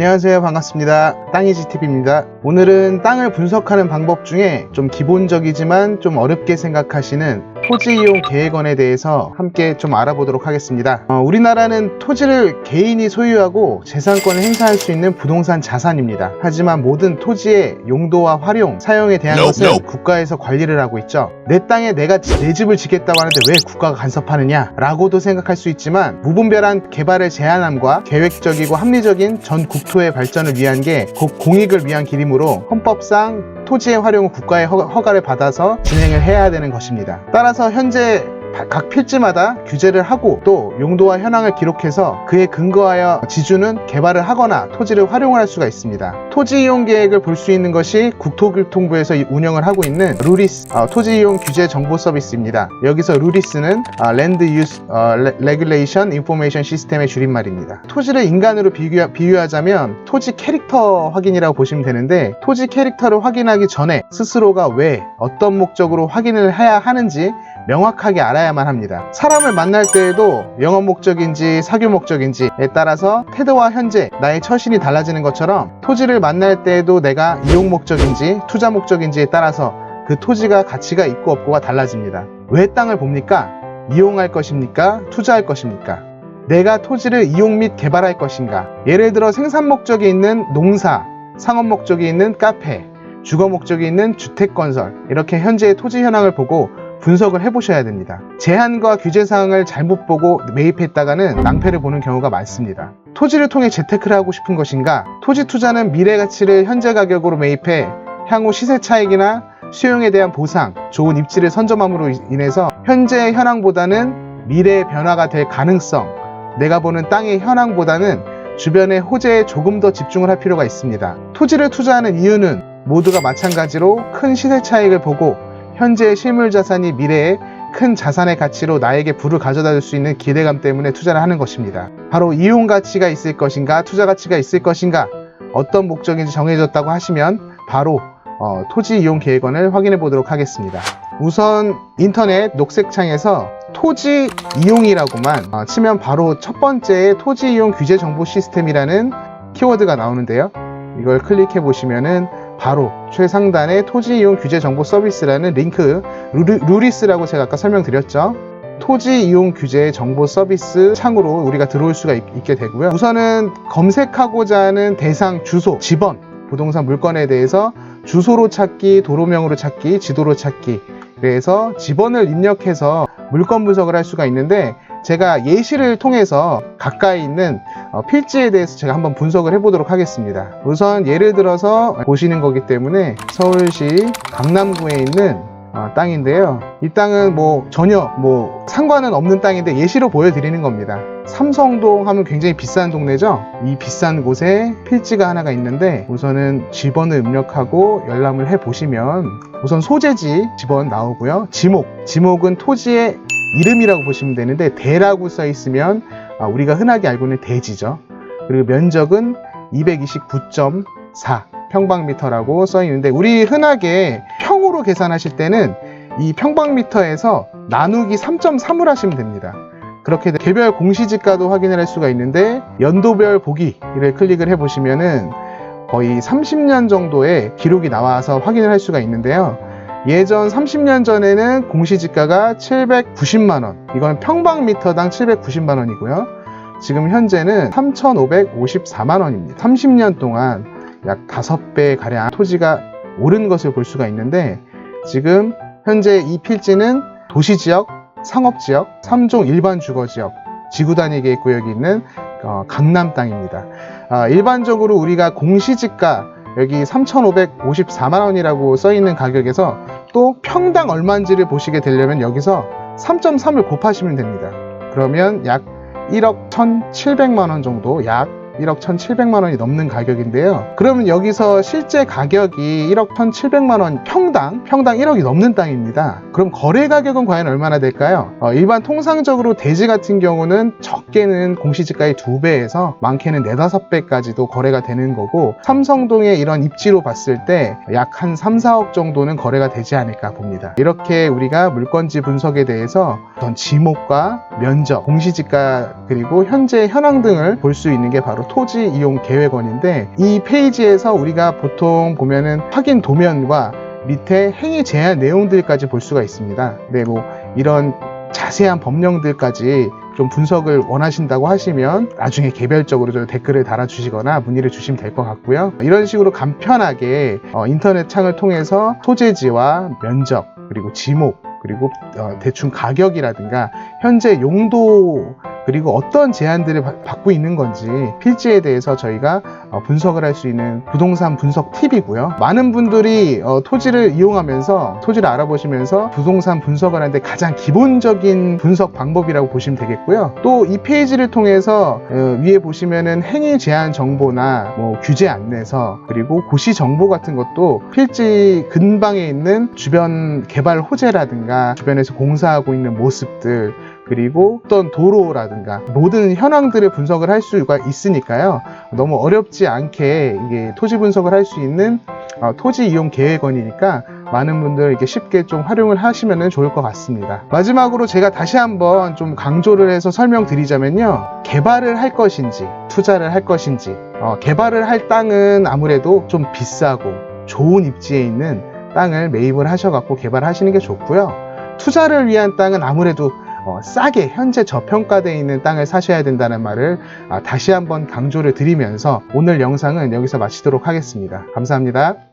안녕하세요. 반갑습니다. 땅이지TV입니다. 오늘은 땅을 분석하는 방법 중에 좀 기본적이지만 좀 어렵게 생각하시는 토지 이용 계획원에 대해서 함께 좀 알아보도록 하겠습니다. 우리나라는 토지를 개인이 소유하고 재산권을 행사할 수 있는 부동산 자산입니다. 하지만 모든 토지의 용도와 활용, 사용에 대한 것은 국가에서 관리를 하고 있죠. 내 땅에 내가 내 집을 짓겠다고 하는데 왜 국가가 간섭하느냐 라고도 생각할 수 있지만, 무분별한 개발을 제한함과 계획적이고 합리적인 전 국토의 발전을 위한 게 곧 공익을 위한 길이므로 헌법상 토지의 활용은 국가의 허가를 받아서 진행을 해야 되는 것입니다. 따라서 현재 각 필지마다 규제를 하고 또 용도와 현황을 기록해서 그에 근거하여 지주는 개발을 하거나 토지를 활용을 할 수가 있습니다. 토지 이용 계획을 볼 수 있는 것이 국토교통부에서 운영을 하고 있는 루리스 토지 이용 규제 정보 서비스입니다. 여기서 루리스는 Land Use Regulation Information System의 줄임말입니다. 토지를 인간으로 비유하자면 토지 캐릭터 확인이라고 보시면 되는데, 토지 캐릭터를 확인하기 전에 스스로가 왜 어떤 목적으로 확인을 해야 하는지 명확하게 알아야만 합니다. 사람을 만날 때에도 영업 목적인지 사교 목적인지에 따라서 태도와 현재 나의 처신이 달라지는 것처럼, 토지를 만날 때에도 내가 이용 목적인지 투자 목적인지에 따라서 그 토지가 가치가 있고 없고가 달라집니다. 왜 땅을 봅니까? 이용할 것입니까? 투자할 것입니까? 내가 토지를 이용 및 개발할 것인가? 예를 들어 생산 목적이 있는 농사, 상업 목적이 있는 카페, 주거 목적이 있는 주택건설, 이렇게 현재의 토지 현황을 보고 분석을 해보셔야 됩니다. 제한과 규제사항을 잘못 보고 매입했다가는 낭패를 보는 경우가 많습니다. 토지를 통해 재테크를 하고 싶은 것인가? 토지 투자는 미래 가치를 현재 가격으로 매입해 향후 시세 차익이나 수용에 대한 보상, 좋은 입지를 선점함으로 인해서 현재의 현황보다는 미래의 변화가 될 가능성, 내가 보는 땅의 현황보다는 주변의 호재에 조금 더 집중을 할 필요가 있습니다. 토지를 투자하는 이유는 모두가 마찬가지로 큰 시세 차익을 보고 현재의 실물 자산이 미래의 큰 자산의 가치로 나에게 부를 가져다 줄 수 있는 기대감 때문에 투자를 하는 것입니다. 바로 이용 가치가 있을 것인가, 투자 가치가 있을 것인가, 어떤 목적인지 정해졌다고 하시면 바로 토지 이용 계획원을 확인해 보도록 하겠습니다. 우선 인터넷 녹색창에서 토지 이용이라고만 치면 바로 첫 번째 토지 이용 규제 정보 시스템이라는 키워드가 나오는데요. 이걸 클릭해 보시면은 바로 최상단에 토지 이용 규제 정보 서비스라는 링크, 루리스라고 제가 아까 설명드렸죠. 토지 이용 규제 정보 서비스 창으로 우리가 들어올 수가 있게 되고요. 우선은 검색하고자 하는 대상 주소, 지번, 부동산 물건에 대해서 주소로 찾기, 도로명으로 찾기, 지도로 찾기, 그래서 지번을 입력해서 물건 분석을 할 수가 있는데, 제가 예시를 통해서 가까이 있는 필지에 대해서 제가 한번 분석을 해보도록 하겠습니다. 우선 예를 들어서 보시는 거기 때문에 서울시 강남구에 있는 땅인데요. 이 땅은 전혀 상관은 없는 땅인데 예시로 보여드리는 겁니다. 삼성동 하면 굉장히 비싼 동네죠. 이 비싼 곳에 필지가 하나가 있는데, 우선은 지번을 입력하고 열람을 해보시면 우선 소재지 지번 나오고요. 지목은 토지의 이름이라고 보시면 되는데, 대라고 써 있으면 우리가 흔하게 알고 있는 대지죠. 그리고 면적은 229.4 평방미터라고 써 있는데, 우리 흔하게 평으로 계산하실 때는 이 평방미터에서 나누기 3.3을 하시면 됩니다. 그렇게 개별 공시지가도 확인을 할 수가 있는데, 연도별 보기를 클릭을 해보시면은 거의 30년 정도의 기록이 나와서 확인을 할 수가 있는데요. 예전 30년 전에는 공시지가가 790만원, 이건 평방미터당 790만원이고요. 지금 현재는 3,554만원입니다. 30년 동안 약 5배 가량 토지가 오른 것을 볼 수가 있는데, 지금 현재 이 필지는 도시지역, 상업지역, 3종 일반 주거지역, 지구단위 계획구역이 있는 강남 땅입니다. 일반적으로 우리가 공시지가 여기 3,554만원이라고 써있는 가격에서 또 평당 얼마인지를 보시게 되려면 여기서 3.3을 곱하시면 됩니다. 그러면 약 1억 1,700만원 정도, 약 1억 1,700만원이 넘는 가격인데요. 그러면 여기서 실제 가격이 1억 1,700만원, 평당 1억이 넘는 땅입니다. 그럼 거래 가격은 과연 얼마나 될까요? 일반 통상적으로 대지 같은 경우는 적게는 공시지가의 2배에서 많게는 4-5배까지도 거래가 되는 거고, 삼성동의 이런 입지로 봤을 때 약 한 3-4억 정도는 거래가 되지 않을까 봅니다. 이렇게 우리가 물건지 분석에 대해서 어떤 지목과 면적, 공시지가, 그리고 현재 현황 등을 볼 수 있는 게 바로 바로 토지 이용 계획원인데, 이 페이지에서 우리가 보통 보면은 확인 도면과 밑에 행위 제한 내용들까지 볼 수가 있습니다. 네, 뭐 이런 자세한 법령들까지 좀 분석을 원하신다고 하시면 나중에 개별적으로 좀 댓글을 달아주시거나 문의를 주시면 될 것 같고요. 이런 식으로 간편하게 인터넷 창을 통해서 소재지와 면적, 그리고 지목, 그리고 대충 가격이라든가 현재 용도, 그리고 어떤 제한들을 받고 있는 건지 필지에 대해서 저희가 분석을 할 수 있는 부동산 분석 팁이고요. 많은 분들이 토지를 이용하면서, 토지를 알아보시면서 부동산 분석을 하는데 가장 기본적인 분석 방법이라고 보시면 되겠고요. 또 이 페이지를 통해서 위에 보시면은 행위 제한 정보나 뭐 규제 안내서, 그리고 고시 정보 같은 것도 필지 근방에 있는 주변 개발 호재라든가 주변에서 공사하고 있는 모습들, 그리고 어떤 도로라든가 모든 현황들을 분석을 할 수가 있으니까요. 너무 어렵지 않게 이게 토지 분석을 할 수 있는 토지 이용 계획원이니까 많은 분들 이렇게 쉽게 좀 활용을 하시면 좋을 것 같습니다. 마지막으로 제가 다시 한번 좀 강조를 해서 설명드리자면요, 개발을 할 것인지 투자를 할 것인지, 개발을 할 땅은 아무래도 좀 비싸고 좋은 입지에 있는 땅을 매입을 하셔갖고 개발하시는 게 좋고요. 투자를 위한 땅은 아무래도 싸게 현재 저평가되어 있는 땅을 사셔야 된다는 말을 다시 한번 강조를 드리면서 오늘 영상은 여기서 마치도록 하겠습니다. 감사합니다.